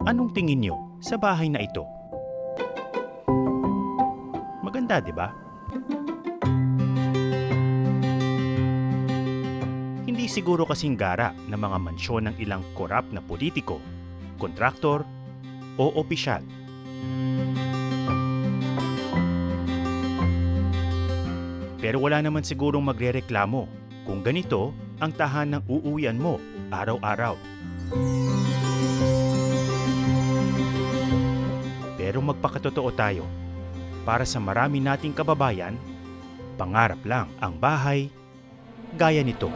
Anong tingin niyo sa bahay na ito? Maganda, di ba? Hindi siguro kasing gara ng mga mansyon ng ilang korap na politiko, kontraktor o opisyal. Pero wala naman sigurong magrereklamo kung ganito ang tahanang uuwian mo araw-araw. Pero magpakatotoo tayo, para sa marami nating kababayan, pangarap lang ang bahay gaya nito.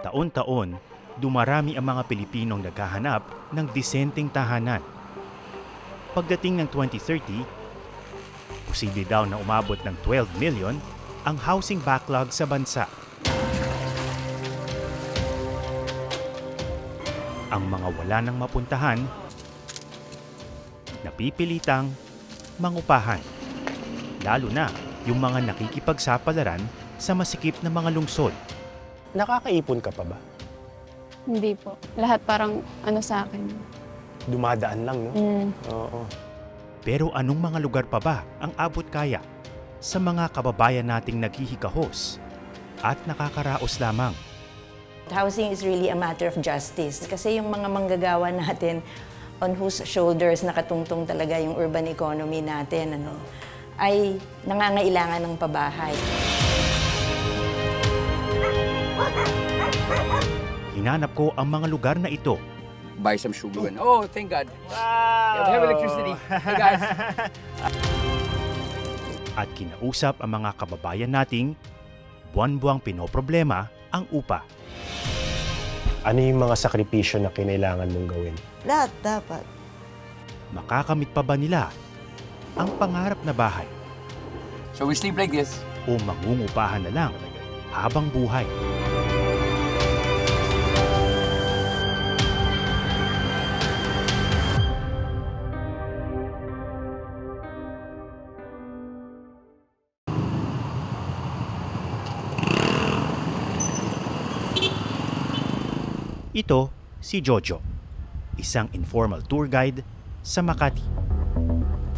Taon-taon, dumarami ang mga Pilipinong naghahanap ng disenteng tahanan. Pagdating ng 2030, posible daw na umabot ng 12 million ang housing backlog sa bansa. Ang mga wala nang mapuntahan, napipilitang mangupahan. Lalo na yung mga nakikipagsapalaran sa masikip na mga lungsod. Nakakaipon ka pa ba? Hindi po. Lahat parang sa akin. Dumadaan lang, no? Oo. Pero anong mga lugar pa ba ang abot kaya sa mga kababayan nating naghihikahos at nakakaraos lamang? Housing is really a matter of justice. Kasi yung mga manggagawa natin on whose shoulders nakatungtong talaga yung urban economy natin, ay nangangailangan ng pabahay. Hinanap ko ang mga lugar na ito. Buy some sugar. Oh, thank God. Wow! Yeah, we have electricity. Hey, guys. At kinausap ang mga kababayan nating buwan-buwang pinoproblema ang upa. Ano yung mga sakripisyo na kinailangan mong gawin? Lahat dapat. Makakamit pa ba nila ang pangarap na bahay? So we sleep like this. O mangungupahan na lang habang buhay? Ito si Jojo, isang informal tour guide sa Makati.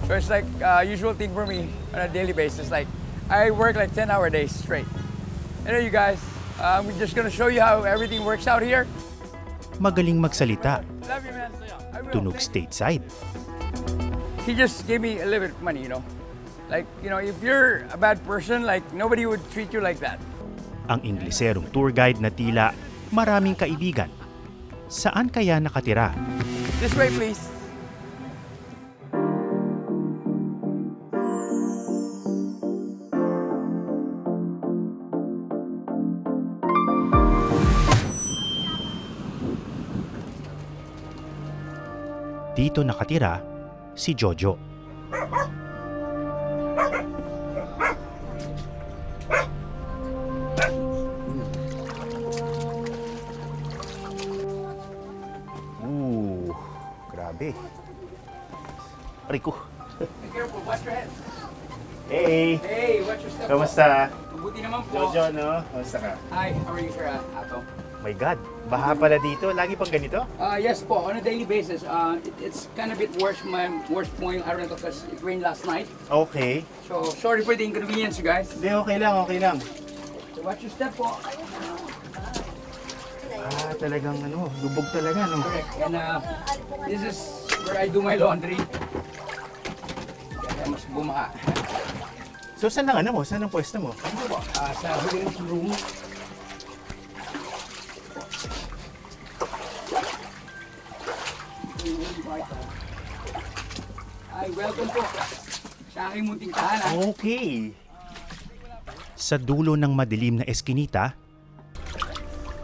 So it's like usual thing for me on a daily basis. Like I work like 10-hour days straight. You guys, we're just gonna show you how everything works out here. Magaling magsalita. Love you, man. I will. Tunog stateside. He just gave me a little bit of money, Like, if you're a bad person, like nobody would treat you like that. Ang Ingleserong tour guide na tila maraming kaibigan. Saan kaya nakatira? This way, please. Dito nakatira si Jojo. Grabe. Rico. Be careful, watch your head. Hey! Hey, watch your step. Kamusta? Mabuti naman po. Jojo, no? Kamusta ka? Hi, how are you, sir? Ato. My God, baha pala dito. Lagi pang ganito? Yes po, on a daily basis. It's kind of a bit worse. My worst point, I don't know, because it rained last night. Okay. So, sorry for the inconvenience, you guys. Hindi, okay lang, okay lang. So, watch your step po. Talagang lubog talaga, no? Correct. And this is where I do my laundry. Kaya mas bumaha. So, saan ang Saan ang pwesto mo? Ano po? Sa huling room. Ay, welcome po sa aking munting tahanan. Okay. Sa dulo ng madilim na eskinita,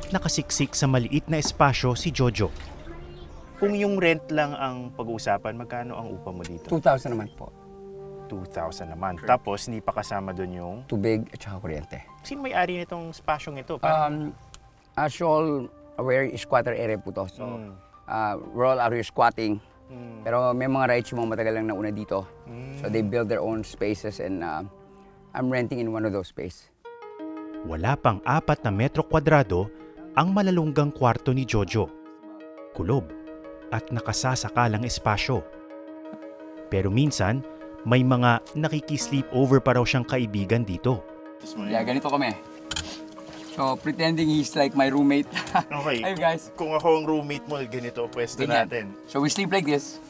nakasiksik sa maliit na espasyo si Jojo. Kung yung rent lang ang pag-uusapan, magkano ang upa mo dito? 2,000 naman po. 2,000 naman. Tapos, hindi pa kasama doon yung... Tubig at saka kuryente. Sino may-ari nitong spasyong ito? As you all aware, squatter area po to. So, we're all out here squatting. Pero may mga rights yung mga matagal lang nauna dito. So they build their own spaces and I'm renting in one of those spaces. Wala pang 4 na metro kwadrado, ang malalunggang kwarto ni Jojo. Kulob at nakasasakalang espasyo. Pero minsan, may mga nakikisleepover pa raw siyang kaibigan dito. Yeah, ganito kami. So, pretending he's like my roommate. Okay. Hey guys. Kung ako ang roommate mo, ganito ang pwesto Ganyan. natin. So, we sleep like this.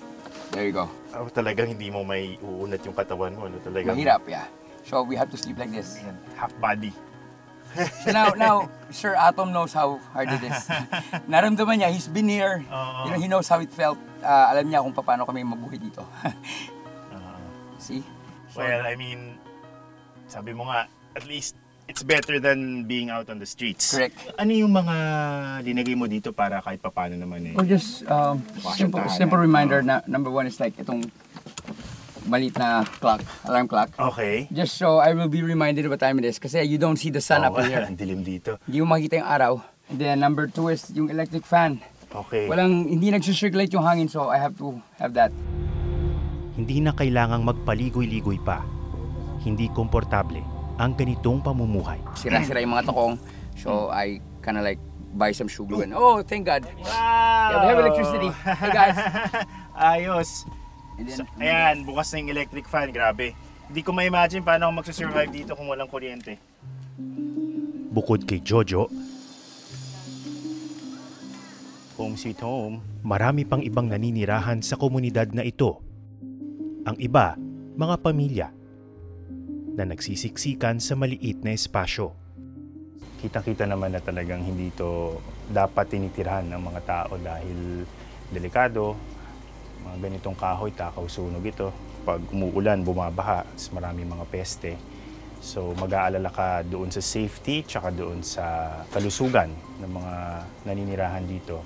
There you go. Oh, talagang hindi mo may uunat yung katawan mo. No? Talagang, Mahirap, yeah. So, we have to sleep like this. Yan, half body. So now, Sir Atom knows how hard it is. Naramdaman niya, he's been here. You know, he knows how it felt. Alam niya kung paano kami mabuhay dito. See? Well, I mean, sabi mo nga, at least it's better than being out on the streets. Correct. Ano yung mga linagay mo dito para kahit papaano naman eh? Or just simple reminder na number one is like itong maliit na clock, alarm clock. Okay. Just so I will be reminded of what time it is kasi you don't see the sun up here. Ang dilim dito. Hindi mo makita yung araw. And then number two is yung electric fan. Okay. Hindi nagsusirculate yung hangin so I have to have that. Hindi na kailangang magpaligoy-ligoy pa. Hindi komportable ang ganitong pamumuhay. Sira-sira yung mga takong. So I kind of like buy some shoe glue and oh, thank God. Wow! Yeah, we have electricity. Hey guys. Ayos. And then, So, ayan, bukas na yung electric fan. Grabe. Hindi ko ma-imagine paano ako magsusurvive dito kung walang kuryente. Bukod kay Jojo, home sweet home, marami pang ibang naninirahan sa komunidad na ito. Ang iba, mga pamilya na nagsisiksikan sa maliit na espasyo. Kitang-kita naman na talagang hindi ito dapat tinitirhan ng mga tao dahil delikado. Mga ganitong kahoy, takaw sunog ito. Pag umuulan, bumabaha, marami mga peste. So mag-aalala ka doon sa safety tsaka doon sa kalusugan ng mga naninirahan dito.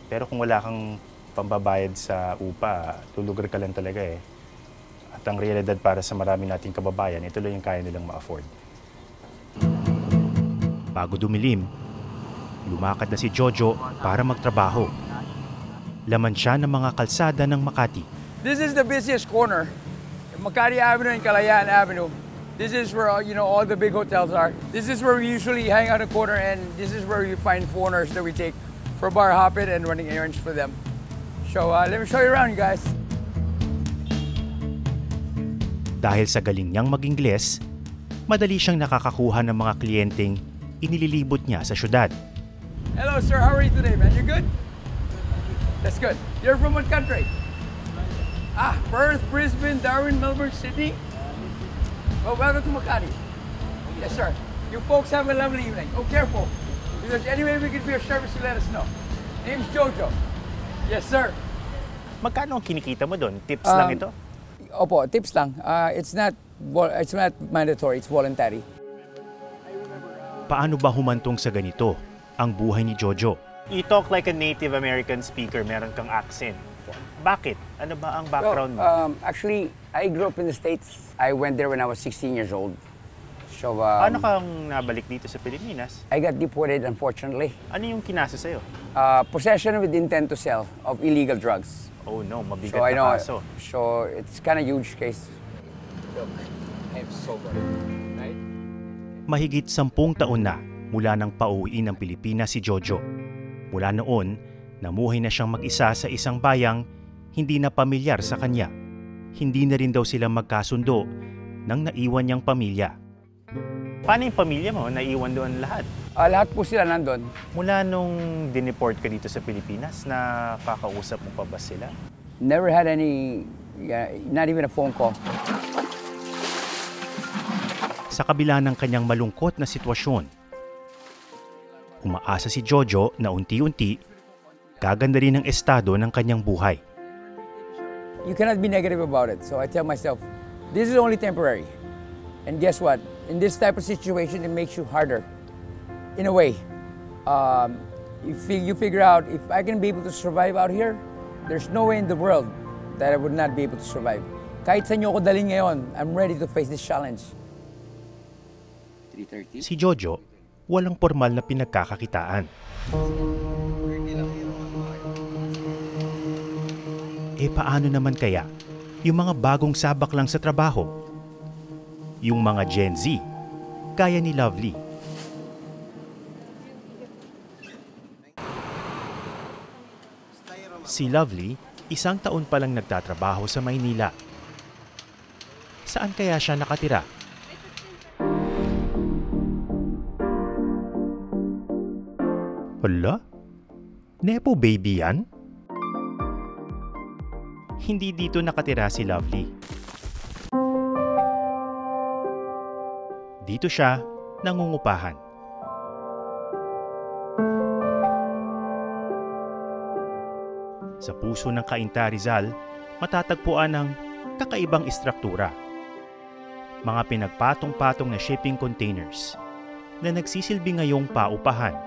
Pero kung wala kang pambabayad sa upa, lulugar ka lang talaga eh. At ang realidad para sa marami nating kababayan, ito lang yung kaya nilang ma-afford. Bago dumilim, lumakad na si Jojo para magtrabaho. Laman siya ng mga kalsada ng Makati. This is the busiest corner. Makati Avenue and Kalayaan Avenue. This is where all the big hotels are. This is where we usually hang out a corner and this is where you find foreigners that we take for bar hopping and running errands for them. So let me show you around, you guys. Dahil sa galing niyang mag-Ingles, madali siyang nakakakuha ng mga kliyenteng inililibot niya sa syudad. Hello, sir. How are you today, man? You good? That's good. You're from what country? Perth, Brisbane, Darwin, Melbourne, Sydney? Oh, welcome to Makati. Yes, sir. You folks have a lovely evening. Oh, careful. If there's any way we can be of service, you let us know. Name's Jojo. Yes, sir. Magkano ang kinikita mo doon? Tips lang ito? Opo, tips lang. It's not mandatory. It's voluntary. Paano ba humantong sa ganito ang buhay ni Jojo? You talk like a Native American speaker. Meron kang accent. Bakit? Ano ba ang background mo? Actually, I grew up in the States. I went there when I was 16 years old. So, Paano kang nabalik dito sa Pilipinas? I got deported, unfortunately. Ano yung kinasa sa'yo? Possession with intent to sell of illegal drugs. Oh no, mabigat So I know, na kaso. so it's kind of huge case. Look, I'm sober, right? Mahigit 10 taon na mula nang pauwiin ng Pilipinas si Jojo. Mula noon, namuhay na siyang mag-isa sa isang bayang hindi na pamilyar sa kanya. Hindi na rin daw sila magkasundo nang naiwan niyang pamilya. Paano yung pamilya mo? Naiwan doon lahat? Lahat po sila nandun. Mula nung dineport ka dito sa Pilipinas, nakakausap mo pa ba sila? Never had any, not even a phone call. Sa kabila ng kanyang malungkot na sitwasyon, umaasa si Jojo na unti-unti gaganda rin ang estado ng kanyang buhay. You cannot be negative about it. So I tell myself, this is only temporary. And guess what? In this type of situation, it makes you harder. In a way, you figure out, if I can be able to survive out here, there's no way in the world that I would not be able to survive. Kahit saan niyo ako dalhin ngayon, I'm ready to face this challenge. 3:30. Si Jojo, walang formal na pinagkakakitaan. Paano naman kaya yung mga bagong sabak lang sa trabaho? Yung mga Gen Z, gaya ni Lovely. Si Lovely, 1 taon pa lang nagtatrabaho sa Maynila. Saan kaya siya nakatira? Hala? Nepo baby yan? Hindi dito nakatira si Lovely. Dito siya nangungupahan. Sa puso ng Cainta, Rizal, matatagpuan ang kakaibang istruktura. Mga pinagpatong-patong na shipping containers na nagsisilbi ngayong paupahan.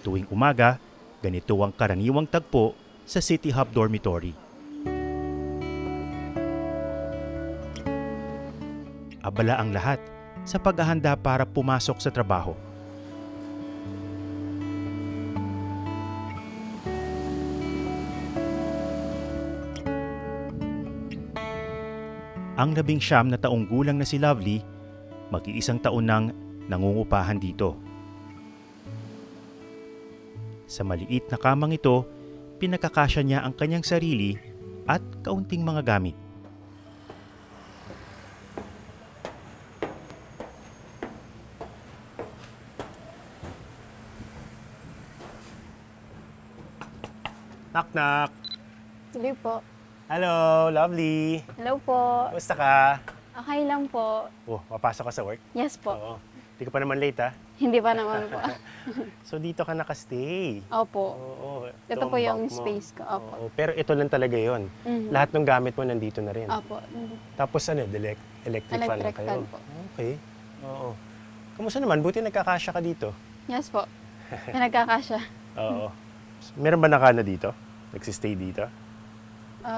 Tuwing umaga, ganito ang karaniwang tagpo sa City Hub Dormitory. Abala ang lahat sa paghahanda para pumasok sa trabaho. Ang 19 na taong gulang na si Lovely, mag-iisang taon nang nangungupahan dito. Sa maliit na kamang ito, pinagkakasya niya ang kanyang sarili at kaunting mga gamit. Knock-knock. Hindi po. Hello, Lovely. Hello po. Kamusta ka? Okay lang po. Oh, mapasok ka sa work? Yes po. Oo. Hindi ka pa naman late, ha? Hindi pa naman po. So, dito ka nakastay. Opo. Oo. Ito ang po yung bunk mo. space ko. Opo. Oo, pero ito lang talaga yon. Mhm. Lahat ng gamit mo nandito na rin. Opo. Tapos ano, electric fan na Electric kayo. fan po. Okay. Oo. Kamusta naman? Buti nagkakasya ka dito. Yes po. Pinagkakasya. Oo. Meron ba nakana dito? Nagsistay dito?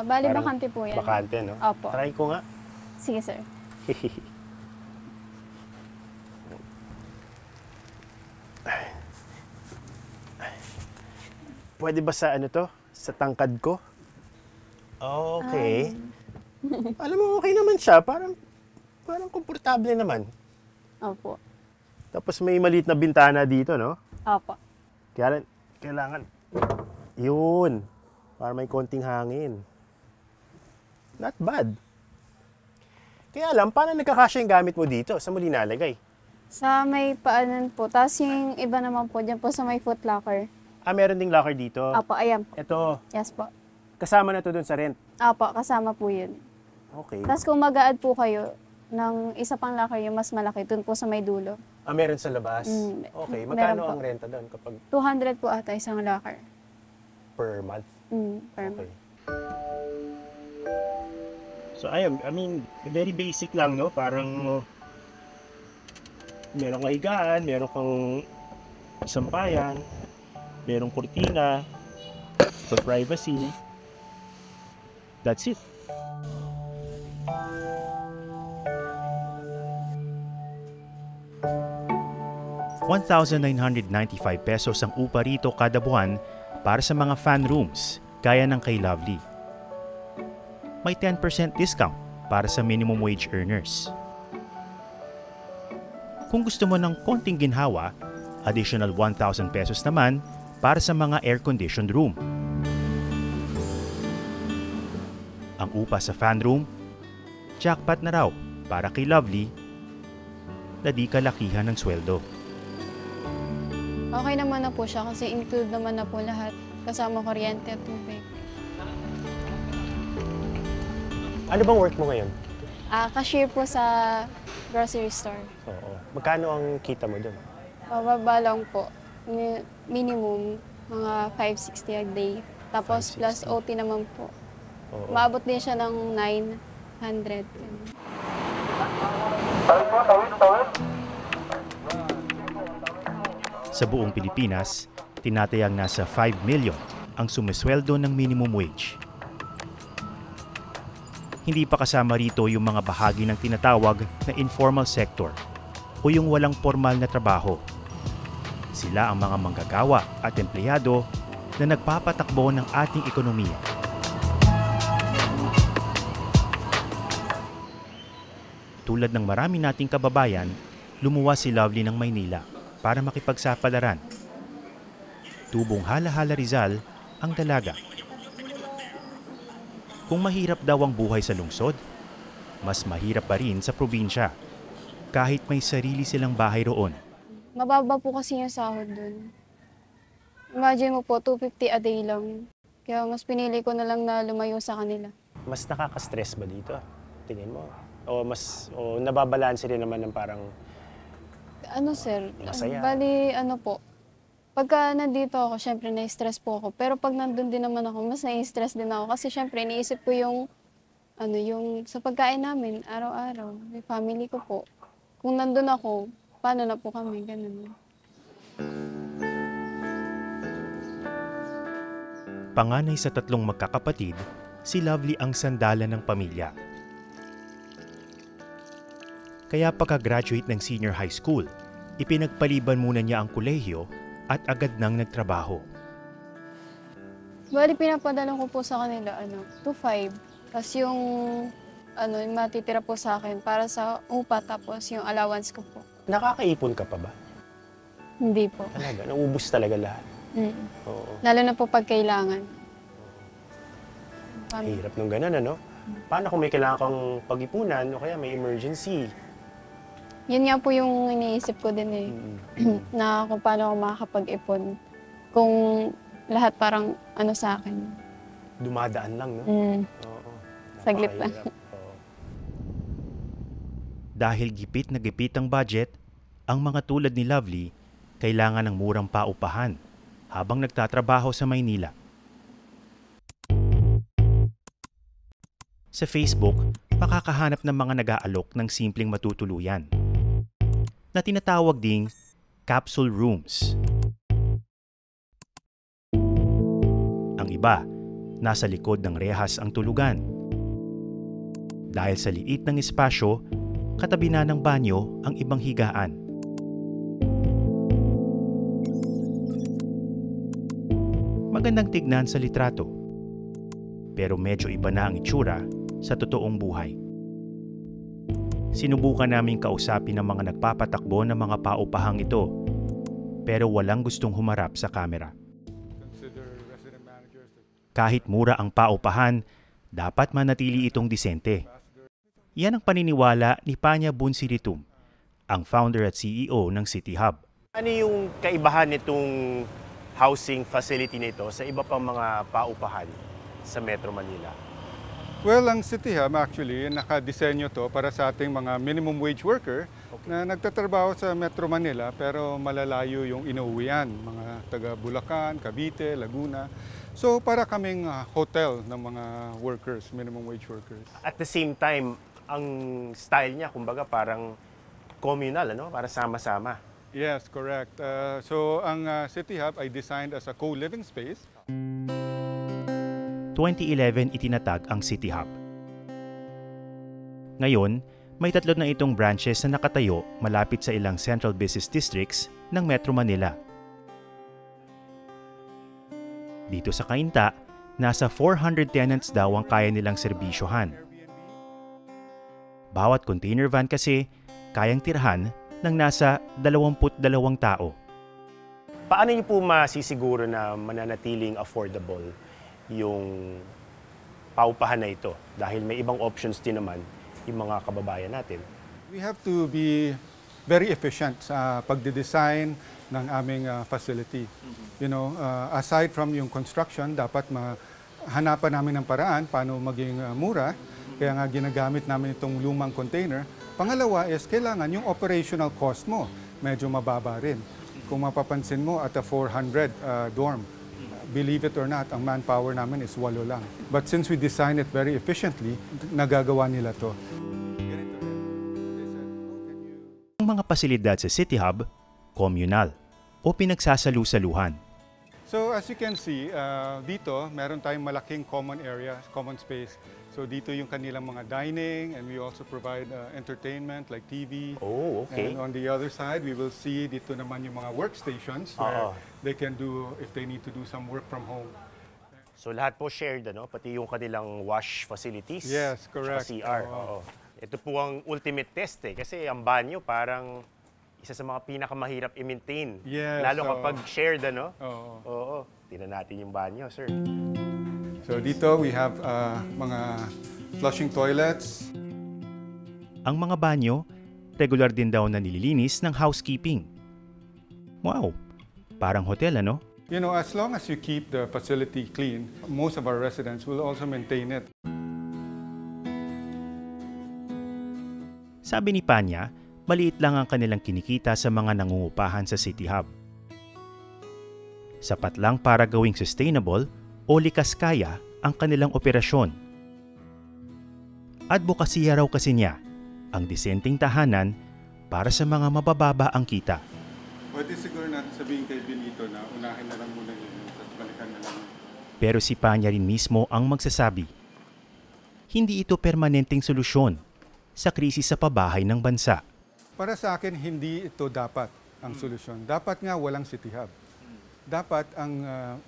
Bali, Parang bakante po yan. Bakante, no? Opo. Try ko nga. Sige, sir. Pwede ba sa ano to? Sa tangkad ko? Okay. Alam mo, okay naman siya. Parang komportable naman. Opo. Tapos may maliit na bintana dito, no? Opo. Kaya kailangan, yun, para may konting hangin. Not bad. Kaya alam, paano nagkakasya yung gamit mo dito? Saan mo linalagay? Sa may paanan po. Tapos yung iba naman po, dyan po sa may foot locker. Ah, meron ding locker dito. Opo, ayan po. Ito, Yes po. kasama na to dun sa rent. Opo, kasama po yun. Okay. Tapos kung mag-a-add po kayo ng isa pang locker yung mas malaki, dun po sa may dulo. Ah, meron sa labas? Okay. Magkano meron po. ang renta doon kapag 200 po ata isang locker. per month? Per Okay. month. So, ayun, I mean, very basic lang, no? Parang meron kang higaan, meron kang sampayan, merong kurtina for privacy. That's it. ₱1,995 ang upa rito kada buwan para sa mga fan rooms, gaya ng kay Lovely. May 10% discount para sa minimum wage earners. Kung gusto mo ng konting ginhawa, additional ₱1,000 naman para sa mga air-conditioned room. Ang upa sa fan room, jackpot na raw para kay Lovely na di kalakihan ng sweldo. Okay naman na po siya kasi include naman na po lahat. Kasama kuryente at tubig. Ano bang work mo ngayon? Cashier po sa grocery store. Oo. Magkano ang kita mo doon? Bababa lang po. Minimum, mga 560 a day. Tapos 560. plus OT naman po. Oo. Maabot din siya ng 900. Sa buong Pilipinas, tinatayang nasa 5 million ang sumisweldo ng minimum wage. Hindi pa kasama rito yung mga bahagi ng tinatawag na informal sector o yung walang formal na trabaho. Sila ang mga manggagawa at empleyado na nagpapatakbo ng ating ekonomiya. Tulad ng marami nating kababayan, lumuwas si Lovely ng Maynila para makipagsapalaran. Tubong Hala-Hala Rizal ang dalaga. Kung mahirap daw ang buhay sa lungsod, mas mahirap pa rin sa probinsya, kahit may sarili silang bahay roon. Mababa po kasi yung sahod dun. Imagine mo po, 250 a day lang. Kaya mas pinili ko na lang na lumayo sa kanila. Mas nakaka-stress ba dito? Tingin mo? O nababalanse rin naman ng parang Ano sir, masaya? bali ano po, pagka nandito ako, syempre na-stress po ako. Pero pag nandun din naman ako, mas na-stress din ako. Kasi syempre, iniisip ko yung sa pagkain namin, araw-araw, may family ko po. Kung nandun ako, paano na po kami, ganun. Panganay sa 3 magkakapatid, si Lovely ang sandalan ng pamilya. Kaya pagka-graduate ng senior high school, ipinagpaliban muna niya ang kolehiyo at agad nang nagtrabaho. Bali, pinapadala ko po sa kanila, 2.5. Tapos yung matitira po sa akin para sa upa, tapos yung allowance ko po. Nakakaipon ka pa ba? Hindi po. Talaga? Naubos talaga lahat? Oo. Lalo na po pag kailangan. Hirap nung ganun, ano? Paano kung may kailangan kang pag-ipunan o kaya may emergency? Yun nga po yung iniisip ko din na kung paano ako makakapag-ipon. Kung lahat parang sa akin. Dumadaan lang, no? Oo. Saglit lang. Napakahirap. Oo. Dahil gipit na gipit ang budget, ang mga tulad ni Lovely kailangan ng murang paupahan habang nagtatrabaho sa Maynila. Sa Facebook, makakahanap ng mga nag-aalok ng simpleng matutuluyan na tinatawag ding capsule rooms. Ang iba, nasa likod ng rehas ang tulugan. Dahil sa liit ng espasyo, katabi na ng banyo ang ibang higaan. Magandang tignan sa litrato, pero medyo iba na ang itsura sa totoong buhay. Sinubukan naming kausapin ang mga nagpapatakbo ng mga paupahang ito, pero walang gustong humarap sa kamera. Kahit mura ang paupahan, dapat manatili itong disente. Yan ang paniniwala ni Panya Bunsiritum, ang founder at CEO ng City Hub. Ano yung kaibahan nitong housing facility nito sa iba pang mga paupahan sa Metro Manila? Well, ang City Hub actually, nakadisenyo to para sa ating mga minimum wage worker na nagtatrabaho sa Metro Manila pero malalayo yung inuwian, mga taga Bulacan, Cavite, Laguna. So para kaming hotel ng mga workers, minimum wage workers. At the same time, ang style niya, kumbaga parang communal, ano? Para sama-sama. Yes, correct. So ang City Hub ay designed as a co-living space. 2011 itinatag ang City Hub. Ngayon, may 3 na itong branches na nakatayo malapit sa ilang central business districts ng Metro Manila. Dito sa Cainta, nasa 400 tenants daw ang kaya nilang serbisyohan. Bawat container van kasi kayang tirhan ng nasa 22 tao. Paano niyo po masisiguro na mananatiling affordable yung paupahan na ito? Dahil may ibang options din naman yung mga kababayan natin. We have to be very efficient sa pagde-design ng aming facility. You know, aside from yung construction, dapat hanapan namin ng paraan paano maging mura. Kaya nga ginagamit namin itong lumang container. Pangalawa is kailangan yung operational cost mo medyo mababa rin. Kung mapapansin mo at a 400 dorm, believe it or not, ang manpower namin is 8 lang. But since we design it very efficiently, nagagawa nila to. Ang mga pasilidad sa City Hub, communal o pinagsasalu-saluhan. So as you can see, dito meron tayong malaking common area, common space. So dito yung kanilang mga dining, and we also provide entertainment like TV. Oh, okay. And on the other side, we will see dito naman yung mga workstations where they can do, if they need to do some work from home. So lahat po shared, ano? Pati yung kanilang wash facilities. Yes, correct. Tsaka CR. Oo. Ito po ang ultimate test kasi ang banyo parang isa sa mga pinakamahirap i-maintain. Yes, Lalo oo. kapag shared, ano? Oo. Oo. Tingnan natin yung banyo, sir. So dito we have mga flushing toilets. Ang mga banyo, regular din daw na nililinis ng housekeeping. Wow, parang hotel ano? You know, as long as you keep the facility clean, most of our residents will also maintain it. Sabi ni Panya, maliit lang ang kanilang kinikita sa mga nangungupahan sa City Hub. Sapat lang para gawing sustainable o likas kaya ang kanilang operasyon. Advokasya raw kasi niya ang disenteng tahanan para sa mga mabababa ang kita. Pwede siguro natin sabihin kay Benito na unahin na lang muna yun at balikan na lang. Pero si Panya rin mismo ang magsasabi, hindi ito permanenteng solusyon sa krisis sa pabahay ng bansa. Para sa akin, hindi ito dapat ang solusyon. Dapat nga walang City Hub. Dapat ang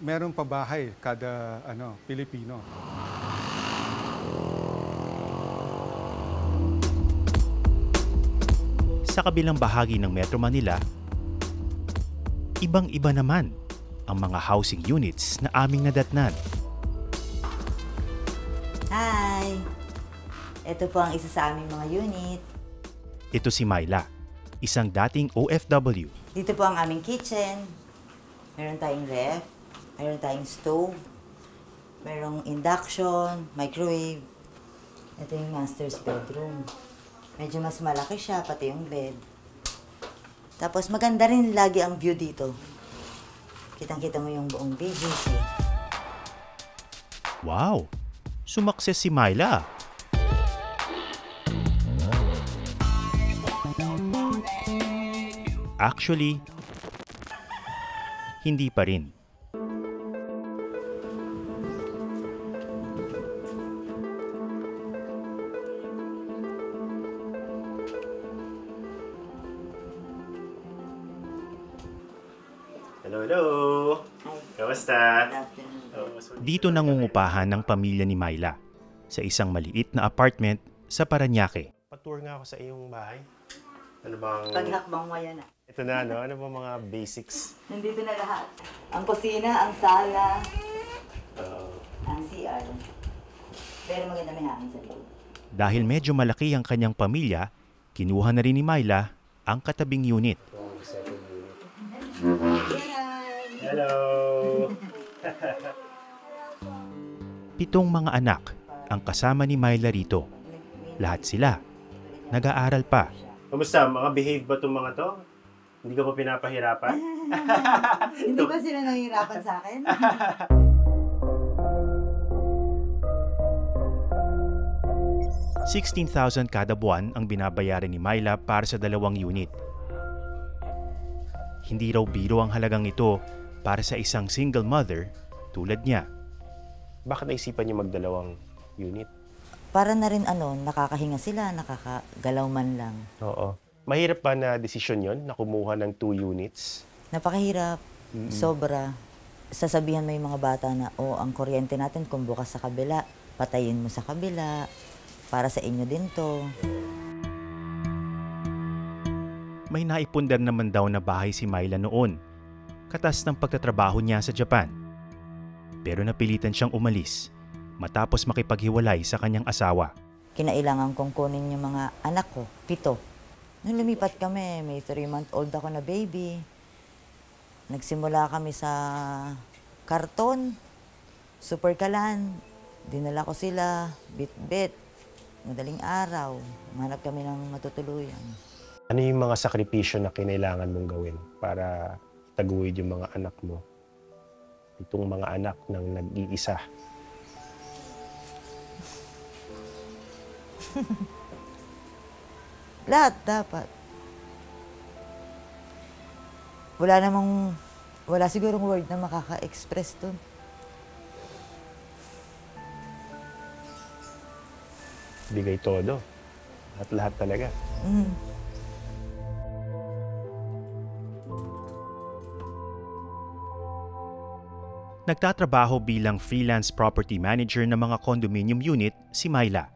merong pabahay kada Pilipino. Sa kabilang bahagi ng Metro Manila, ibang-iba naman ang mga housing units na aming nadatnan. Hi! Ito po ang isa sa aming mga unit. Ito si Myla, isang dating OFW. Dito po ang aming kitchen. Meron tayong ref, meron tayong stove, merong induction, microwave. Ito yung master's bedroom. Medyo mas malaki siya, pati yung bed. Tapos maganda rin lagi ang view dito. Kitang-kita mo yung buong BGC. Wow! Sumakses si Myla. Actually, hindi pa rin. Hello, hello! Kamusta? Dito nangungupahan ng pamilya ni Myla sa isang maliit na apartment sa Parañaque. Patour nga ako sa iyong bahay. Ano bang... Paghakbang mo yan. Ito na, no? Ano bang mga basics? Nandito na lahat. Ang kusina, ang sala, ang CR. Pero maganda may hangin sa loob. Dahil medyo malaki ang kanyang pamilya, kinuha na rin ni Myla ang katabing unit. Hello! 7 mga anak ang kasama ni Myla rito. Lahat sila nag-aaral pa. Kamusta? Mga behave ba itong mga to? Hindi ka pa pinapahirapan? Hindi ba sila nahihirapan sa akin? 16,000 kada buwan ang binabayaran ni Myla para sa 2 unit. Hindi raw biro ang halagang ito para sa isang single mother tulad niya. Bakit naisipan niyo magdalawang unit? Para na rin nakakahinga sila, nakakagalaw man lang. Oo. Mahirap ba na desisyon yon na kumuha ng 2 units? Napakahirap, sobra. Sasabihan mo yung mga bata na, ang kuryente natin kung bukas sa kabila, patayin mo sa kabila, para sa inyo din to. May naipundar naman daw na bahay si Myla noon, katas ng pagtatrabaho niya sa Japan. Pero napilitan siyang umalis matapos makipaghiwalay sa kanyang asawa. Kinailangan kong kunin yung mga anak ko, 7. Nung lumipat kami, may 3-month-old ako na baby. Nagsimula kami sa karton, super kalan. Dinala ko sila, bit-bit, madaling araw. Manap kami ng matutuluyan. Ano yung mga sakripisyo na kinailangan mong gawin para taguwid yung mga anak mo? Itong mga anak ng nag-iisa. Lahat dapat. Wala sigurong word na makaka-express dun. Bigay todo. At lahat talaga. Nagtatrabaho bilang freelance property manager ng mga condominium unit si Myla.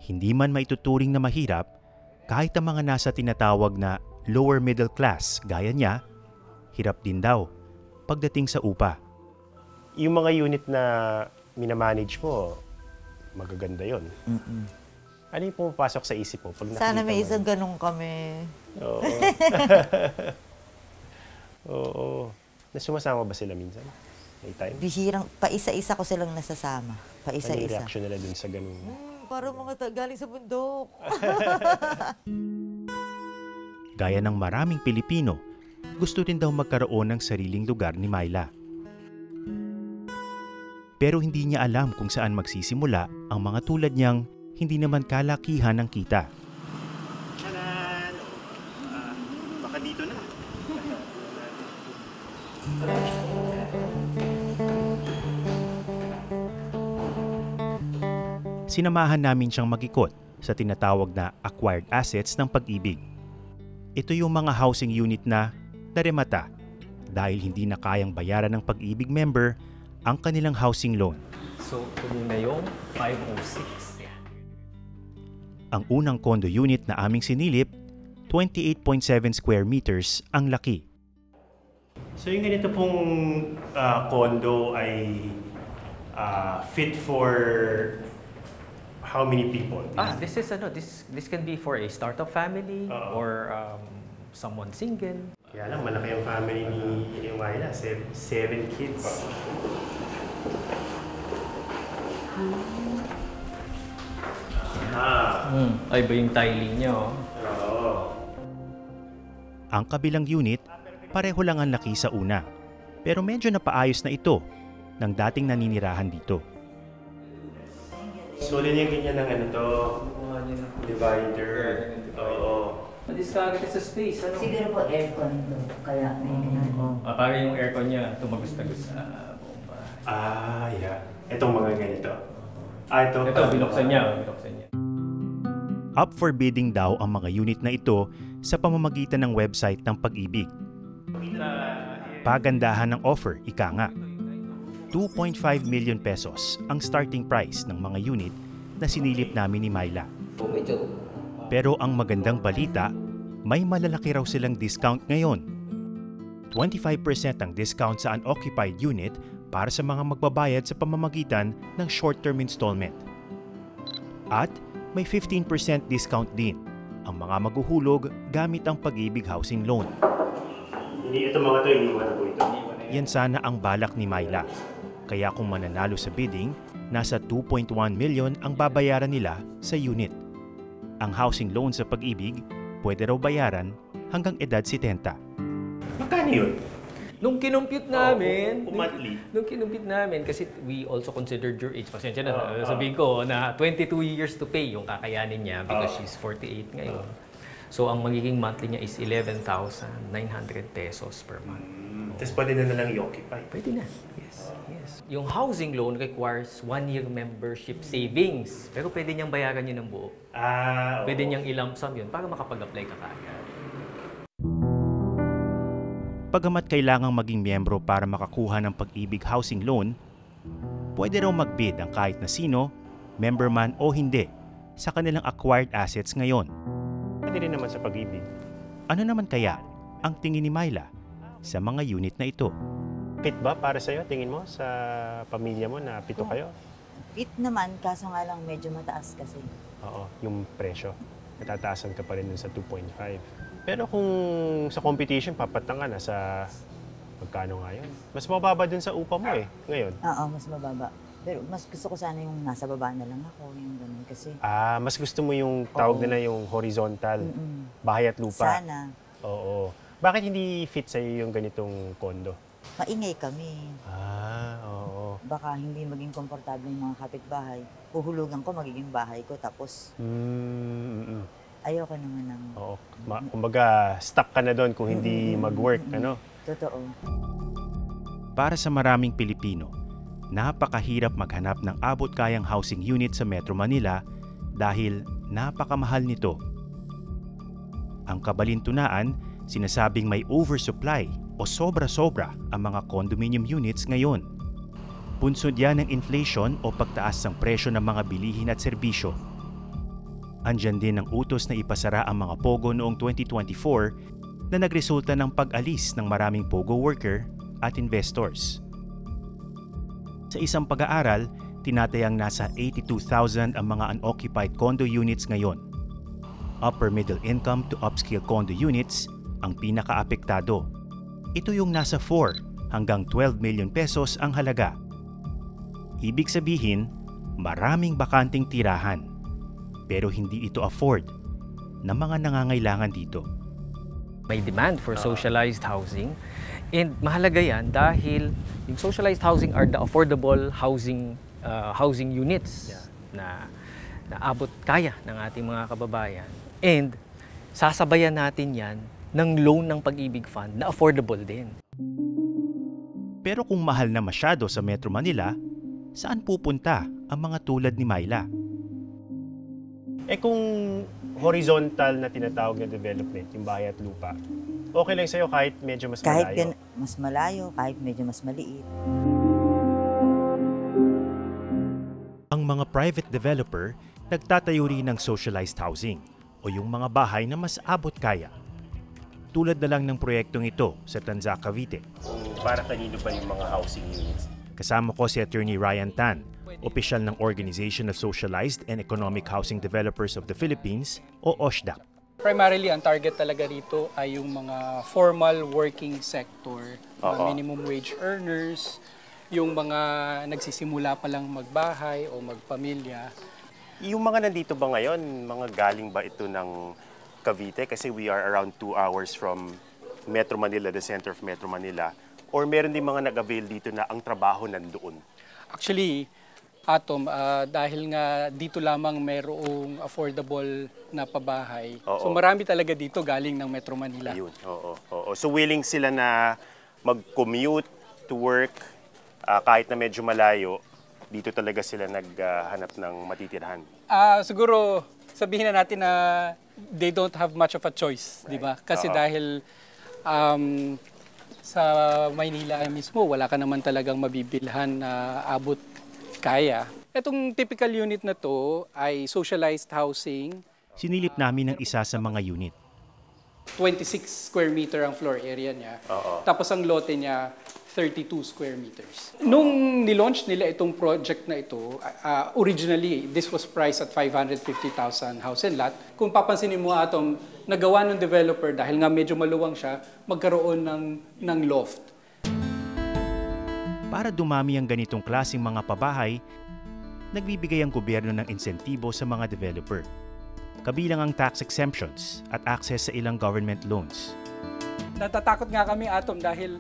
Hindi man maituturing na mahirap Kahit ang mga nasa tinatawag na lower middle class gaya niya, hirap din daw pagdating sa upa. Yung mga unit na minamanage mo, magaganda yon. Ano yung pumapasok sa isip mo? Pag Sana nakita may mo isang yun? ganun kami. Oo. Oo. Nasumasama ba sila minsan? May time? Bihirang, paisa-isa ko silang nasasama. Ano yung Paisa-isa. reaction nila dun sa ganun? Parang mga galing sa bundok. Gaya ng maraming Pilipino, gusto din daw magkaroon ng sariling lugar ni Myla. Pero hindi niya alam kung saan magsisimula ang mga tulad niyang hindi naman kalakihan ng kita. Tanan! Baka dito na. Sinamahan namin siyang mag-ikot sa tinatawag na acquired assets ng Pag-ibig. Ito yung mga housing unit na naremata dahil hindi na kayang bayaran ng Pag-ibig member ang kanilang housing loan. So, ito muna yung 506. Ang unang condo unit na aming sinilip, 28.7 square meters ang laki. So yung ganito pong condo ay fit for how many people? This is this can be for a startup family or someone single. Kaya lang, malaki ang family ni Myla. 7 kids. Ay ba yung tiling niya, oh. Oo. Ang kabilang unit, pareho lang ang laki sa una. Pero medyo napaayos na ito ng dating naninirahan dito. Solid yung ganyan ng ano to, divider. Oo. Madiscard sa space, ano? Siguro po aircon to, kaya may ganun. Para yung aircon niya tumagos-tagos sa buong bahay. Yeah. Itong mga ganito. Ito. Ito, binuksan niya. Up for bidding daw ang mga unit na ito sa pamamagitan ng website ng Pag-ibig. Pagandahan ng offer, ika nga. 2.5 million pesos ang starting price ng mga unit na sinilip namin ni Myla. Pero ang magandang balita, may malalaki raw silang discount ngayon. 25% ang discount sa unoccupied unit para sa mga magbabayad sa pamamagitan ng short-term installment. At may 15% discount din ang mga maghuhulog gamit ang Pag-ibig Housing Loan. Ito mga to, iniwan na po ito. Yan sana ang balak ni Myla. Kaya kung mananalo sa bidding, nasa 2.1 million ang babayaran nila sa unit. Ang housing loan sa Pag-ibig, pwede raw bayaran hanggang edad 70. Magkano yun? Nung kinumpute namin, monthly. Nung kinumpute namin, kasi we also considered your age. Pasensya na, sabihin ko na 22 years to pay yung kakayanin niya because she's 48 ngayon. So, ang magiging monthly niya is 11,900 pesos per month. Tapos pwede na lang i-occupy. Pwede na. Yes. Yung housing loan requires 1-year membership savings. Pero pwede niyang bayaran yun ng buo. Pwede niyang i-lump sum yun para makapag-apply ka kaagad. Pagamat kailangang maging miyembro para makakuha ng Pag-ibig Housing Loan, pwede raw mag-bid ang kahit na sino, member man o hindi, sa kanilang acquired assets ngayon. Pwede rin naman sa Pag-ibig. Ano naman kaya ang tingin ni Myla sa mga unit na ito? Fit ba para sa'yo, tingin mo, sa pamilya mo na 7 kayo? Fit naman, kaso nga lang medyo mataas kasi. Oo, yung presyo. Natataasan ka pa rin dun sa 2.5. Pero kung sa competition, papatangan na sa magkano nga yun. Mas mababa dun sa upa mo ngayon. Oo, mas mababa. Pero mas gusto ko sana yung nasa baba na lang ako, yung ganun kasi. Mas gusto mo yung tawag nila yung horizontal, bahay at lupa. Sana. Oo. Bakit hindi fit sa'yo yung ganitong kondo? Maingay kami. Oo. Baka hindi maging komportable yung mga kapitbahay. Huhulugan ko, magiging bahay ko, tapos ayoko naman ng... Oo. Kumbaga, stuck ka na doon kung hindi mag-work, ano? Totoo. Para sa maraming Pilipino, napakahirap maghanap ng abot-kayang housing unit sa Metro Manila dahil napakamahal nito. Ang kabalintunaan, sinasabing may oversupply o sobra-sobra ang mga condominium units ngayon. Punsod yan ng inflation o pagtaas ng presyo ng mga bilihin at serbisyo. Andyan din ang utos na ipasara ang mga pogo noong 2024 na nagresulta ng pag-alis ng maraming pogo worker at investors. Sa isang pag-aaral, tinatayang nasa 82,000 ang mga unoccupied condo units ngayon. Upper middle income to upscale condo units ang pinaka-apektado. Ito yung nasa 4 hanggang 12 million pesos ang halaga. Ibig sabihin, maraming bakanting tirahan. Pero hindi ito afford ng mga nangangailangan dito. May demand for socialized housing. And mahalaga yan dahil yung socialized housing are the affordable housing units na naabot kaya ng ating mga kababayan. And sasabayan natin yan ng loan ng Pag-ibig Fund na affordable din. Pero kung mahal na masyado sa Metro Manila, saan pupunta ang mga tulad ni Myla? Kung horizontal na tinatawag na development, yung bahay at lupa, okay lang sa'yo kahit medyo mas malayo? Kahit mas malayo, kahit medyo mas maliit. Ang mga private developer nagtatayo rin ng socialized housing o yung mga bahay na mas abot kaya. Tulad na lang ng proyektong ito sa Tanza, Cavite. Para kanino ba yung mga housing units? Kasama ko si Attorney Ryan Tan, opisyal ng Organization of Socialized and Economic Housing Developers of the Philippines o OSHDAP. Primarily, ang target talaga rito ay yung mga formal working sector, minimum wage earners, yung mga nagsisimula pa lang magbahay o magpamilya. Yung mga nandito ba ngayon, mga galing ba ito ng Cavite? Kasi we are around 2 hours from Metro Manila, the center of Metro Manila. Or meron din mga nag-avail dito na ang trabaho nandoon? Actually, Atom, dahil nga dito lamang mayroong affordable na pabahay. Oo. So marami talaga dito galing ng Metro Manila. Yun, oo. So willing sila na mag-commute to work kahit na medyo malayo, dito talaga sila naghanap ng matitirhan. Siguro sabihin na natin na they don't have much of a choice, di ba? Kasi dahil sa Maynila mismo, wala ka naman talagang mabibilhan na abot kaya. Itong typical unit na to ay socialized housing. Sinilip namin ang isa sa mga unit. 26 square meter ang floor area niya. Tapos ang lote niya, 32 square meters. Nung nilaunch nila itong project na ito, originally, this was priced at 550,000 house and lot. Kung papansinin mo, Atom, nagawa ng developer dahil nga medyo maluwang siya, magkaroon ng loft. Para dumami ang ganitong klaseng mga pabahay, nagbibigay ang gobyerno ng insentibo sa mga developer. Kabilang ang tax exemptions at access sa ilang government loans. Natatakot nga kami, Atom, dahil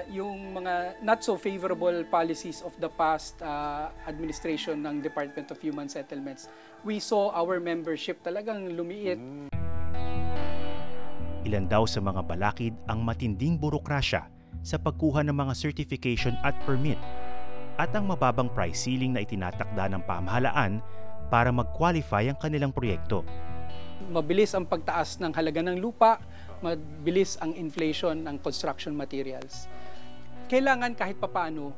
yung mga not so favorable policies of the past administration ng Department of Human Settlements, we saw our membership talagang lumiit. Ilan daw sa mga balakid ang matinding burokrasya sa pagkuha ng mga certification at permit at ang mababang price ceiling na itinatakda ng pamahalaan para mag-qualify ang kanilang proyekto. Mabilis ang pagtaas ng halaga ng lupa, mabilis ang inflation ng construction materials. Kailangan kahit papaano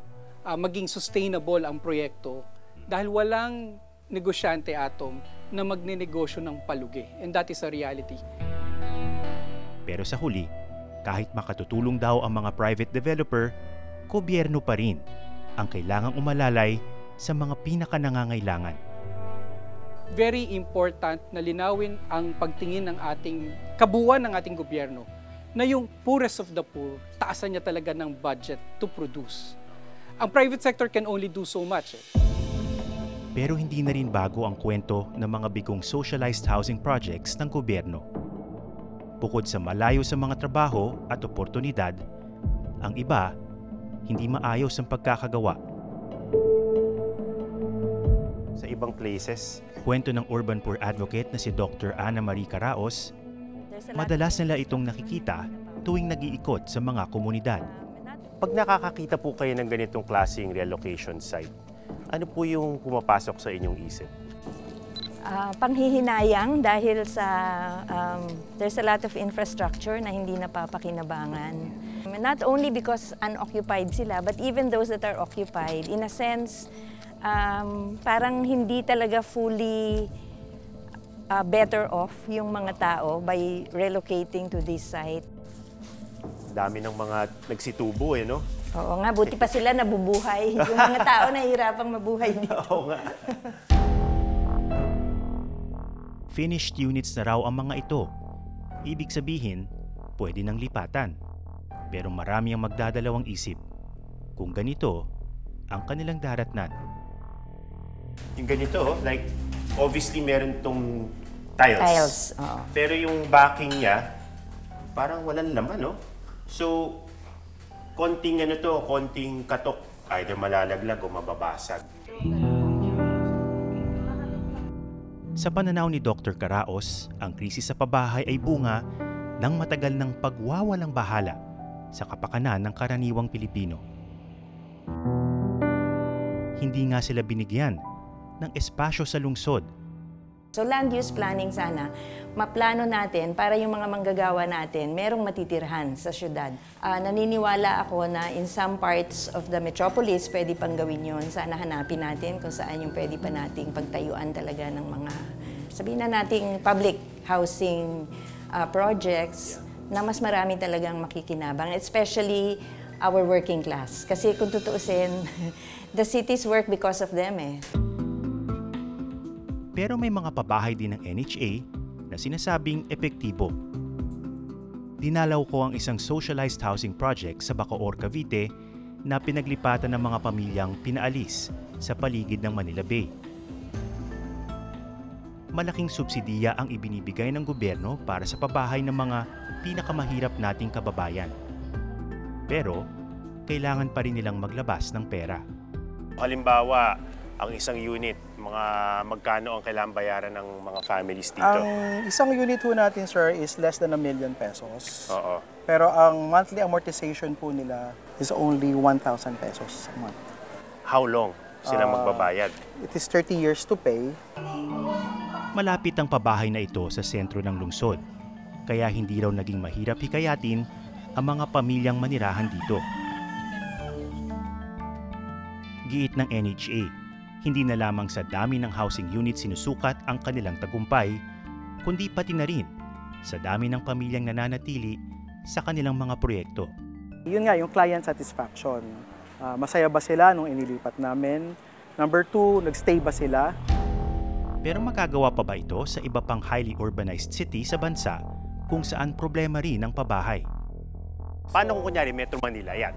maging sustainable ang proyekto dahil walang negosyante, Atom, na magnenegosyo ng palugi. And that is a reality. Pero sa huli, kahit makatutulong daw ang mga private developer, gobyerno pa rin ang kailangang umalalay sa mga pinakanangangailangan. Very important na linawin ang pagtingin ng ating kabuuan ng ating gobyerno na yung poorest of the poor, taasan niya talaga ng budget to produce. Ang private sector can only do so much. Pero hindi na rin bago ang kwento ng mga bigong socialized housing projects ng gobyerno. Bukod sa malayo sa mga trabaho at oportunidad, ang iba, hindi maayos ang pagkakagawa. Sa ibang places, kwento ng urban poor advocate na si Dr. Ana Marie Caraos, madalas nila itong nakikita tuwing nag-iikot sa mga komunidad. pag nakakakita po kayo ng ganitong klaseng relocation site, ano po yung pumapasok sa inyong isip? Panghihinayang dahil sa there's a lot of infrastructure na hindi napapakinabangan. Not only because unoccupied sila, but even those that are occupied, in a sense, parang hindi talaga fully better off yung mga tao by relocating to this site. Dami ng mga nagsitubo no? Oo nga, buti pa sila nabubuhay. Yung mga tao nahihirapang mabuhay dito. Oo nga. Finished units na raw ang mga ito. Ibig sabihin, pwede nang lipatan. Pero marami ang magdadalawang isip kung ganito ang kanilang daratnan. Yung ganito, like, obviously meron tong tiles. Tiles, oo. Pero yung backing niya, parang walang laman, no? So, konting konting katok, either malalaglag o mababasag. Sa pananaw ni Dr. Caraos, ang krisis sa pabahay ay bunga ng matagal ng pagwawalang bahala sa kapakanan ng karaniwang Pilipino. Hindi nga sila binigyan ng espasyo sa lungsod. So land use planning sana, maplano natin para yung mga manggagawa natin merong matitirhan sa syudad. Naniniwala ako na in some parts of the metropolis pwede pang gawin yun. Sana hanapin natin kung saan yung pwede pa nating pagtayuan talaga ng mga, sabihin na nating public housing projects na mas marami talagang makikinabang, especially our working class. Kasi kung tutuusin, the cities work because of them Pero may mga pabahay din ng NHA na sinasabing epektibo. Dinalaw ko ang isang socialized housing project sa Bacoor, Cavite na pinaglipatan ng mga pamilyang pinaalis sa paligid ng Manila Bay. Malaking subsidiya ang ibinibigay ng gobyerno para sa pabahay ng mga pinakamahirap nating kababayan. Pero, kailangan pa rin nilang maglabas ng pera. Halimbawa, ang isang unit, magkano ang kailangan bayaran ng mga families dito? Ang isang unit ho natin, sir, is less than 1 million pesos. Oo. Pero ang monthly amortization po nila is only 1,000 pesos a month. How long sila magbabayad? It is 30 years to pay. Malapit ang pabahay na ito sa sentro ng lungsod, kaya hindi raw naging mahirap hikayatin ang mga pamilyang manirahan dito. Giit ng NHA, hindi na lamang sa dami ng housing unit sinusukat ang kanilang tagumpay, kundi pati na rin sa dami ng pamilyang nananatili sa kanilang mga proyekto. Yun nga, yung client satisfaction. Masaya ba sila nung inilipat namin? Number 2, nagstay ba sila? Pero magagawa pa ba ito sa iba pang highly urbanized city sa bansa kung saan problema rin ang pabahay? Paano kung kunyari Metro Manila yan?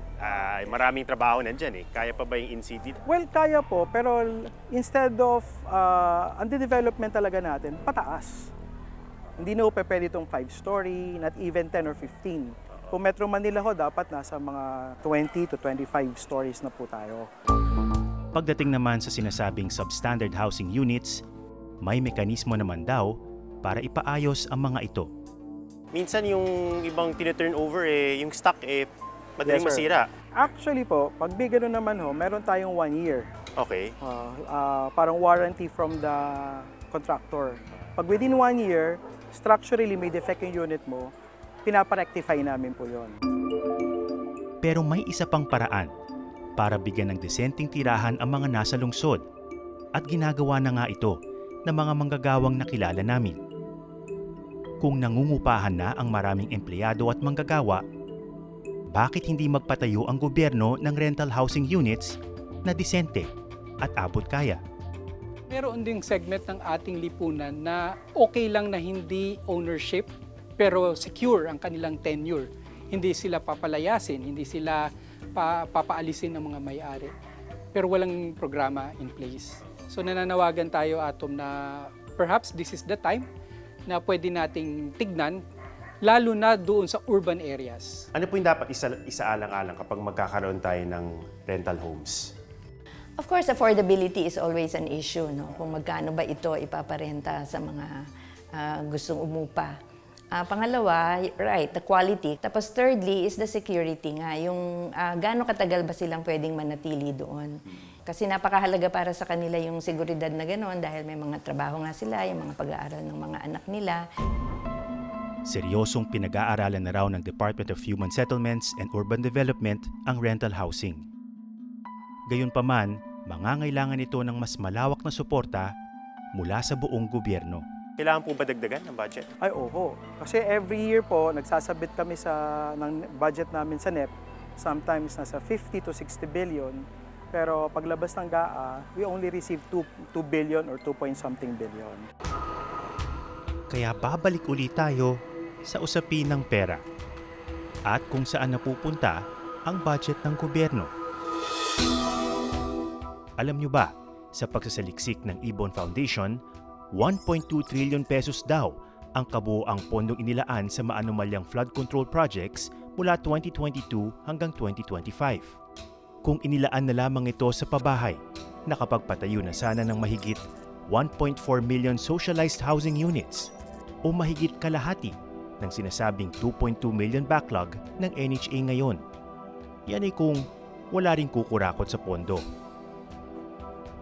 Maraming trabaho nandyan Kaya pa ba yung in-city? Well, kaya po, pero instead of ang development talaga natin, pataas. Hindi na po pwede itong 5-story, not even 10 or 15. Kung Metro Manila ho, dapat nasa mga 20 to 25 stories na po tayo. Pagdating naman sa sinasabing substandard housing units, may mekanismo naman daw para ipaayos ang mga ito. Minsan yung ibang tine-turn over yung stock madaling masira. Actually po, pag big ano naman ho, meron tayong 1 year. Okay. Parang warranty from the contractor. Pag within 1 year, structurally may defect yung unit mo, pinaparectify namin po yon. Pero may isa pang paraan para bigyan ng desenteng tirahan ang mga nasa lungsod at ginagawa na nga ito ng mga manggagawang nakilala namin. Kung nangungupahan na ang maraming empleyado at manggagawa, bakit hindi magpatayo ang gobyerno ng rental housing units na disente at abot kaya? Meron ding segment ng ating lipunan na okay lang na hindi ownership pero secure ang kanilang tenure. Hindi sila papalayasin, hindi sila papaalisin ng mga may-ari. Pero walang programa in place. So nananawagan tayo, Atom, na perhaps this is the time na pwede nating tignan, lalo na doon sa urban areas. Ano po yung dapat isaalang-alang kapag magkakaroon tayo ng rental homes? Of course, affordability is always an issue. Kung magkano ba ito ipaparenta sa mga gustong umupa. Pangalawa, right, the quality. Tapos thirdly is the security nga. Yung gaano katagal ba silang pwedeng manatili doon. Kasi napakahalaga para sa kanila yung seguridad na gano'n dahil may mga trabaho nga sila, yung mga pag-aaral ng mga anak nila. Seryosong pinag-aaralan na raw ng Department of Human Settlements and Urban Development ang rental housing. Gayunpaman, mangangailangan ito ng mas malawak na suporta mula sa buong gobyerno. Kailangan po ba dagdagan ng budget? Ay, oo. Kasi every year po, nagsasabit kami ng budget namin sa NEP. Sometimes nasa 50 to 60 billion. Pero paglabas ng GAA, we only receive 2 billion or 2 point something billion. Kaya babalik ulit tayo sa usapin ng pera at kung saan napupunta ang budget ng gobyerno. Alam nyo ba, sa pagsasaliksik ng Ibon Foundation, 1.2 trillion pesos daw ang kabuoang pondong inilaan sa maanumalyang flood control projects mula 2022 hanggang 2025. Kung inilaan na lamang ito sa pabahay, nakapagpatayo na sana ng mahigit 1.4 million socialized housing units o mahigit kalahati ng sinasabing 2.2 million backlog ng NHA ngayon. Yan ay kung wala ring kukurakot sa pondo.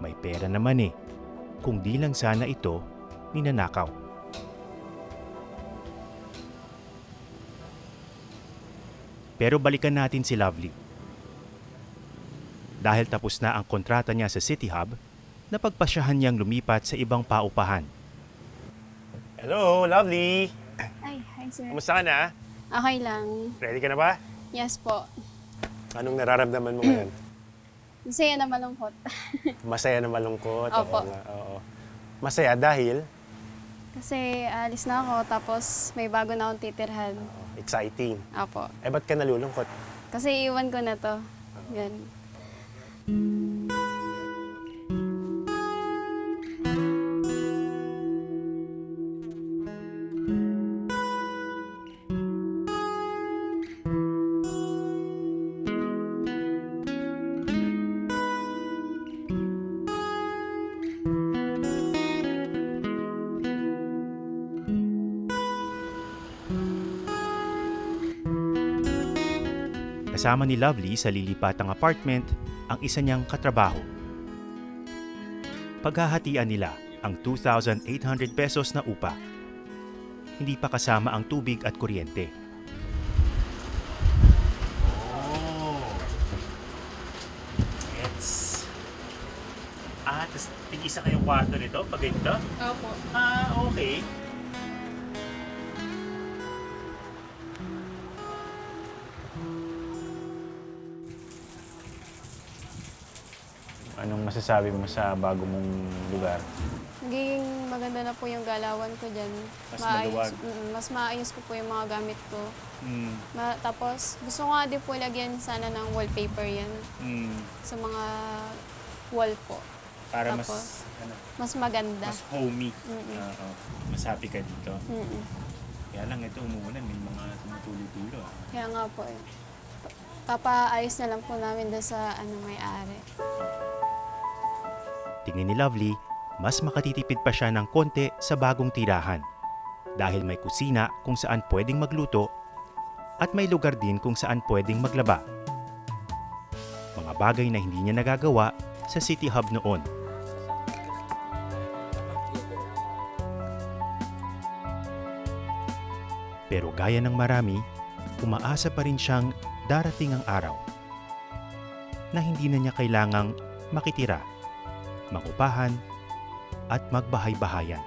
May pera naman kung di lang sana ito ninanakaw. Pero balikan natin si Lovely. Dahil tapos na ang kontrata niya sa City Hub, napagpasyahan niyang lumipat sa ibang paupahan. Hello, Lovely! Ay, hi sir. Kamusta ka na? Okay lang. Ready ka na ba? Yes po. Anong nararamdaman mo ngayon? Masaya na malungkot. Masaya na malungkot. Opo. Oo. Masaya dahil? Kasi alis na ako, tapos may bago na akong titirhan. Exciting. Opo. Eh, ba't ka nalulungkot? Kasi iwan ko na to. Yan. Kasama ni Lovely sa lilipatang apartment ang isa niyang katrabaho. Paghahatian nila ang 2,800 pesos na upa. Hindi pa kasama ang tubig at kuryente. Oh. It's... tapos tig-isa kayong kwarto nito pag ganito? Opo. Okay. Anong masasabi mo sa bago mong lugar? Nagiging maganda na po yung galawan ko dyan. Mas maluwag. Mas maayos ko po yung mga gamit ko. Mm. Tapos, gusto ko nga din po lagyan sana ng wallpaper yan. Sa mga wall po. Para tapos, mas maganda. Mas homey. Mas happy ka dito. Kaya lang ito umuulan, may mga tumutulo-tulo. Kaya nga po papaayos na lang po namin doon sa may-ari. Tingin ni Lovely, mas makatitipid pa siya ng konti sa bagong tirahan dahil may kusina kung saan pwedeng magluto at may lugar din kung saan pwedeng maglaba. Mga bagay na hindi niya nagagawa sa City Hub noon. Pero gaya ng marami, umaasa pa rin siyang darating ang araw na hindi na niya kailangang makitira, mangupahan, at magbahay-bahayan.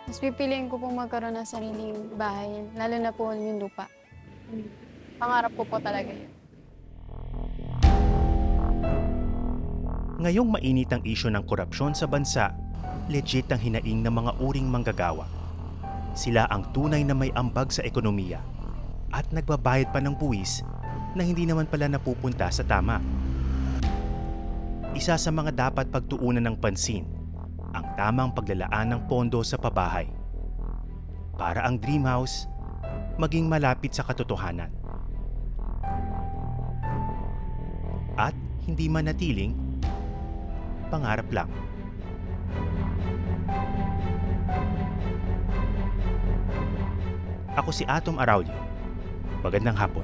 Mas pipiliin ko pong magkaroon ng sariling bahay, lalo na po yung lupa. Pangarap ko po talaga yun. Ngayong mainit ang isyu ng korupsyon sa bansa, legit ang hinaing ng mga uring manggagawa. Sila ang tunay na may ambag sa ekonomiya at nagbabayad pa ng buwis na hindi naman pala napupunta sa tama. Isa sa mga dapat pagtuunan ng pansin, ang tamang paglalaan ng pondo sa pabahay. Para ang dream house maging malapit sa katotohanan. At hindi manatiling pangarap lang. Ako si Atom Araulio. Magandang hapon.